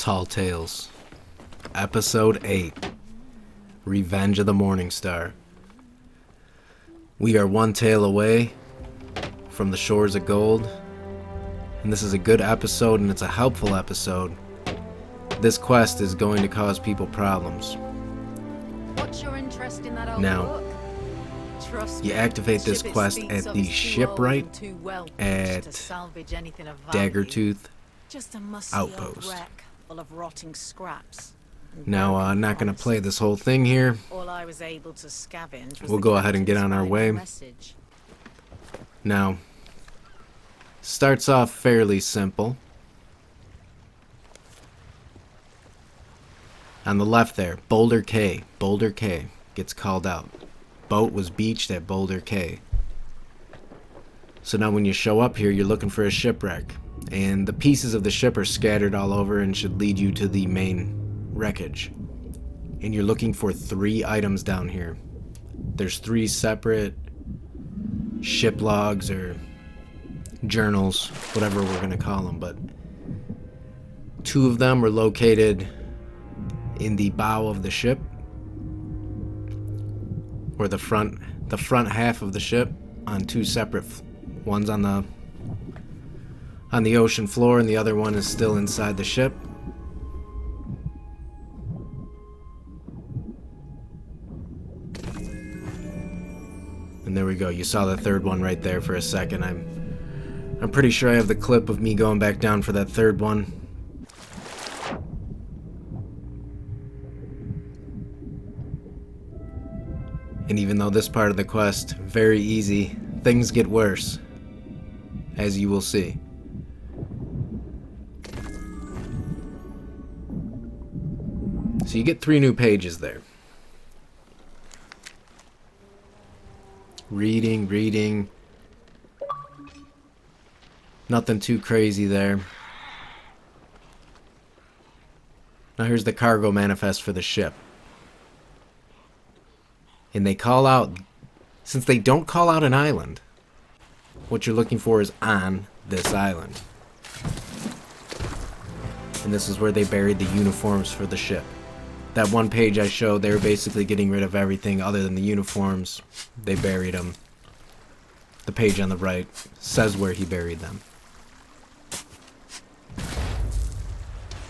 Tall Tales, Episode 8, Revenge of the Morningstar. We are one tale away from the shores of gold, and this is a good episode and it's a helpful episode. This quest is going to cause people problems. What's your interest in that old Now, book? Trust you me, activate this ship quest speaks at of the is too shipwright old and too well at to salvage anything of value. Daggertooth Just a musty Outpost. old wreck full of rotting scraps. and Now, broken I'm not going to promises. play this whole thing here. All I was able to scavenge was We'll the go ahead and get captain's on our final way. message. Now, starts off fairly simple. On the left there, Boulder Cay gets called out. Boat was beached at Boulder Cay. So now when you show up here, you're looking for a shipwreck. And the pieces of the ship are scattered all over and should lead you to the main wreckage. And you're looking for 3 items down here. There's 3 separate ship logs or journals, whatever we're going to call them. But 2 of them were located in the bow of the ship, or the front half of the ship, on 2 separate one's on the ocean floor and the other one is still inside the ship. And there we go. You saw the 3rd one right there for a second. I'm pretty sure I have the clip of me going back down for that 3rd one. And even though this part of the quest, very easy, things get worse, as you will see. So you get 3 new pages there. Reading. Nothing too crazy there. Now here's the cargo manifest for the ship. And they call out, since they don't call out an island, what you're looking for is on this island. And this is where they buried the uniforms for the ship. That one page I showed, they were basically getting rid of everything other than the uniforms. They buried them. The page on the right says where he buried them.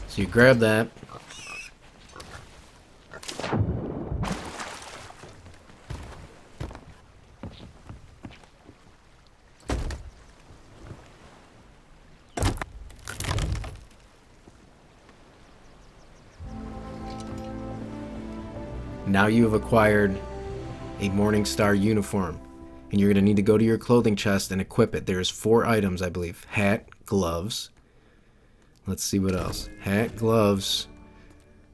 So you grab that. Now you have acquired a Morningstar uniform, and you're going to need to go to your clothing chest and equip it. There's 4 items, I believe. Hat, gloves. Let's see what else. Hat, gloves.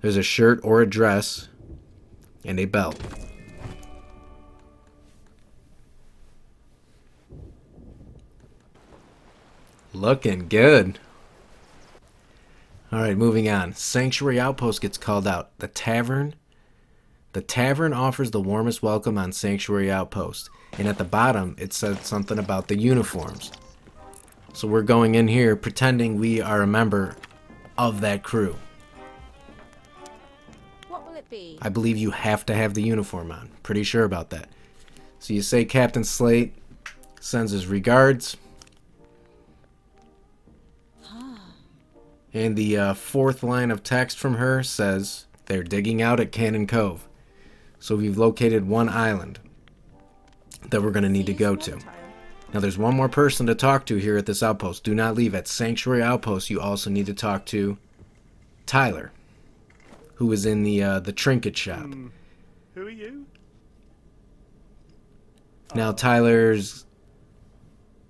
There's a shirt or a dress, and a belt. Looking good. Alright, moving on. Sanctuary Outpost gets called out. The Tavern. The Tavern offers the warmest welcome on Sanctuary Outpost. And at the bottom, it said something about the uniforms. So we're going in here pretending we are a member of that crew. What will it be? I believe you have to have the uniform on. Pretty sure about that. So you say Captain Slate sends his regards. And the 4th line of text from her says they're digging out at Cannon Cove. So we've located 1 island that we're going to need to go to. Now there's one more person to talk to here at this outpost. Do not leave. At Sanctuary Outpost, you also need to talk to Tyler, who is in the trinket shop. Who are you? Now Tyler's,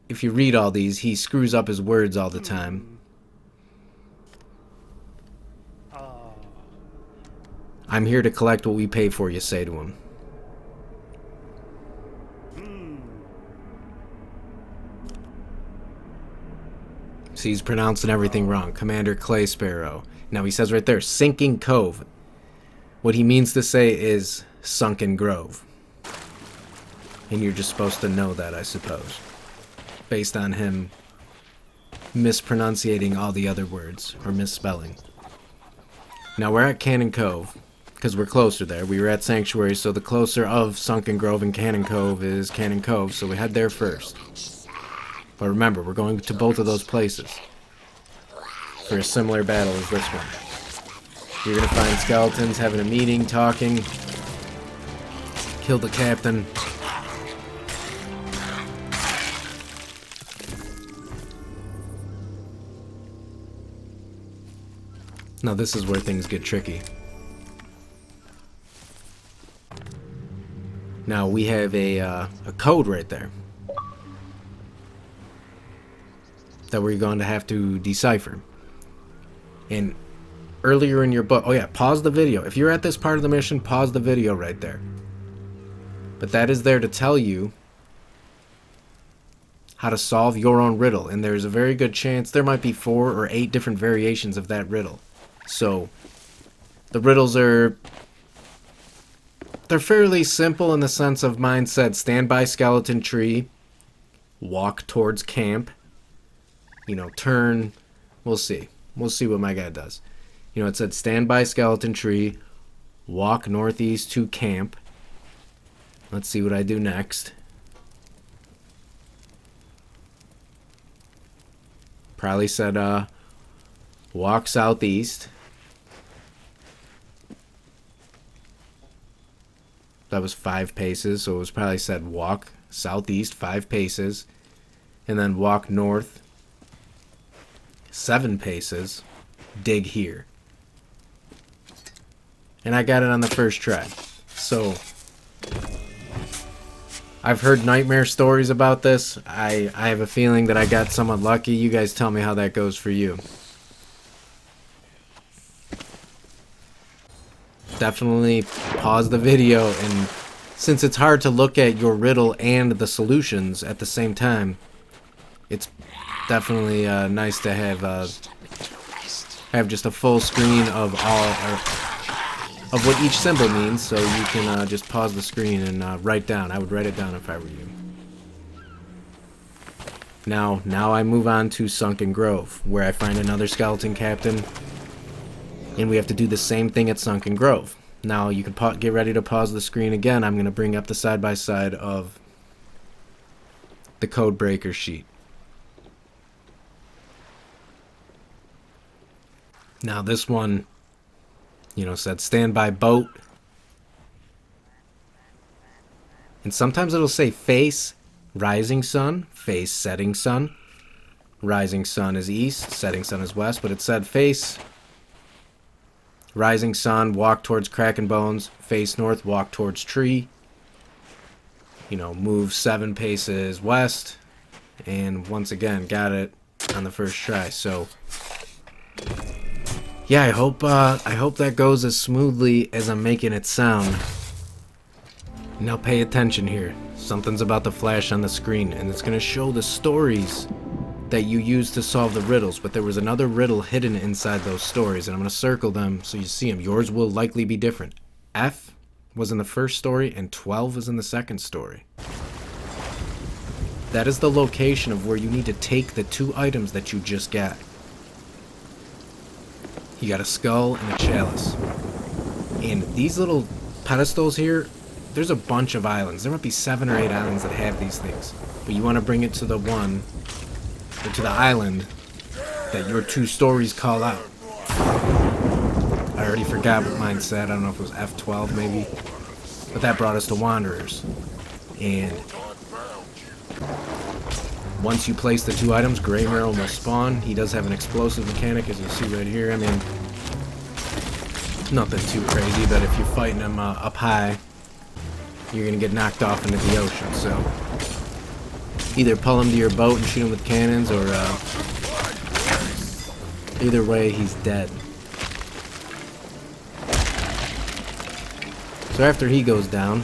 if you read all these, he screws up his words all the time. I'm here to collect what we pay for, you say to him. See, he's pronouncing everything wrong. Commander Clay Sparrow. Now he says right there, Sunken Cove. What he means to say is Sunken Grove. And you're just supposed to know that, I suppose. Based on him mispronunciating all the other words, or misspelling. Now we're at Cannon Cove, because we're closer there. We were at Sanctuary, so the closer of Sunken Grove and Cannon Cove is Cannon Cove, so we head there first. But remember, we're going to both of those places for a similar battle as this one. You're going to find skeletons having a meeting, talking, kill the captain. Now this is where things get tricky. Now we have a code right there that we're going to have to decipher. And earlier in your book, oh yeah, pause the video. If you're at this part of the mission, pause the video right there. But that is there to tell you how to solve your own riddle. And there's a very good chance there might be 4 or 8 different variations of that riddle. So the riddles they're fairly simple in the sense of mine said stand by skeleton tree, walk towards camp, you know, turn, we'll see what my guy does. You know, it said stand by skeleton tree, walk northeast to camp. Let's see what I do next. Probably said walk southeast. That was 5 paces, so it was probably said walk southeast 5 paces, and then walk north 7 paces, dig here. And I got it on the first try. So I've heard nightmare stories about this. I have a feeling that I got somewhat lucky. You guys tell me how that goes for you. Definitely pause the video, and since it's hard to look at your riddle and the solutions at the same time, it's definitely nice to have just a full screen of of what each symbol means, so you can just pause the screen and write down. I would write it down if I were you. Now I move on to Sunken Grove, where I find another skeleton captain. And we have to do the same thing at Sunken Grove. Now you can get ready to pause the screen again. I'm going to bring up the side-by-side of the code breaker sheet. Now this one, you know, said stand by boat. And sometimes it'll say face rising sun, face setting sun. Rising sun is east, setting sun is west, but it said face rising sun, walk towards Kraken Bones, face north, walk towards tree. You know, move 7 paces west, and once again got it on the first try. So yeah, I hope that goes as smoothly as I'm making it sound. Now pay attention here. Something's about to flash on the screen, and it's gonna show the stories that you use to solve the riddles, but there was another riddle hidden inside those stories, and I'm going to circle them so you see them. Yours will likely be different. F was in the first story, and 12 is in the second story. That is the location of where you need to take the 2 items that you just got. You got a skull and a chalice. And these little pedestals here, there's a bunch of islands. There might be 7 or 8 islands that have these things. But you want to bring it to the one, or to the island that your 2 stories call out. I already forgot what mine said. I don't know if it was F12 maybe. But that brought us to Wanderers. And once you place the 2 items, Grey Merrill will spawn. He does have an explosive mechanic, as you see right here. I mean, nothing too crazy, but if you're fighting him up high, you're going to get knocked off into the ocean. So either pull him to your boat and shoot him with cannons, or either way, he's dead. So after he goes down,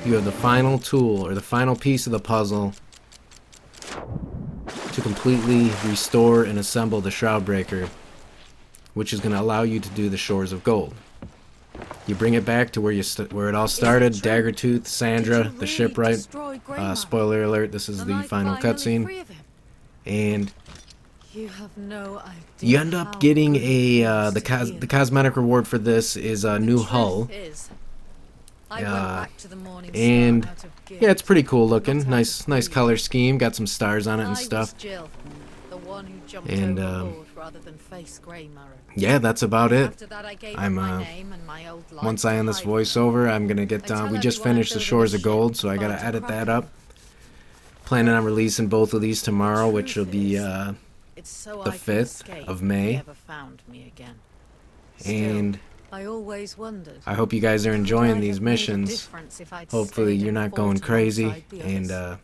you have the final tool, or the final piece of the puzzle, to completely restore and assemble the Shroud Breaker, which is going to allow you to do the Shores of Gold. You bring it back to where it all started. Daggertooth, Sandra, the shipwright. Spoiler alert, this is the final cutscene. And You have no idea. You end up getting the cosmetic reward for this is a new hull. I went back to the Morningstar And out of guilt. yeah, it's pretty cool looking. Not out Nice of nice greed. color scheme. Got some stars on it and I stuff. was Jill, the one who jumped And, overboard rather than face Grey Murray. Yeah, that's about it. After that, I gave I'm, up my name and my old life Once I to end this hide from them. voiceover, I'm gonna get I done. tell We just everyone I finished the build Shores a of Gold, ship, so I gotta barge edit that cracker. up. Planning on releasing both of these tomorrow, The which will truth be is, it's so the I can 5th escape of if May. they ever found me again. And Still, I always wondered. I hope you guys are could I enjoying have these made a missions. difference if I'd Hopefully stayed you're and not fought going crazy. alongside the And others?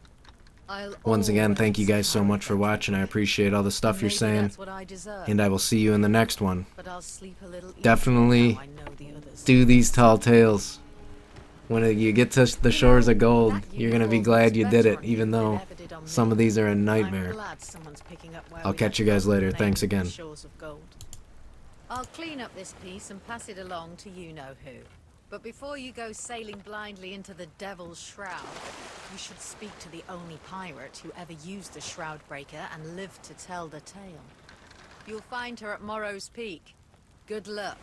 I'll once again, thank you always guys so carry much for that watching. I regret. appreciate all the stuff you're Maybe saying. that's what I deserve, And I will see you in the next one. but I'll sleep a little easier Definitely now I know the others. do these tall tales. When you get to the Shores of Gold, you're gonna be glad you did it, even though some of these are a nightmare. I'm glad someone's picking up where I'll we catch you left guys off later. the Thanks main again. Shores of Gold. I'll clean up this piece and pass it along to you-know-who. But before you go sailing blindly into the Devil's Shroud, you should speak to the only pirate who ever used the Shroud Breaker and lived to tell the tale. You'll find her at Morrow's Peak. Good luck.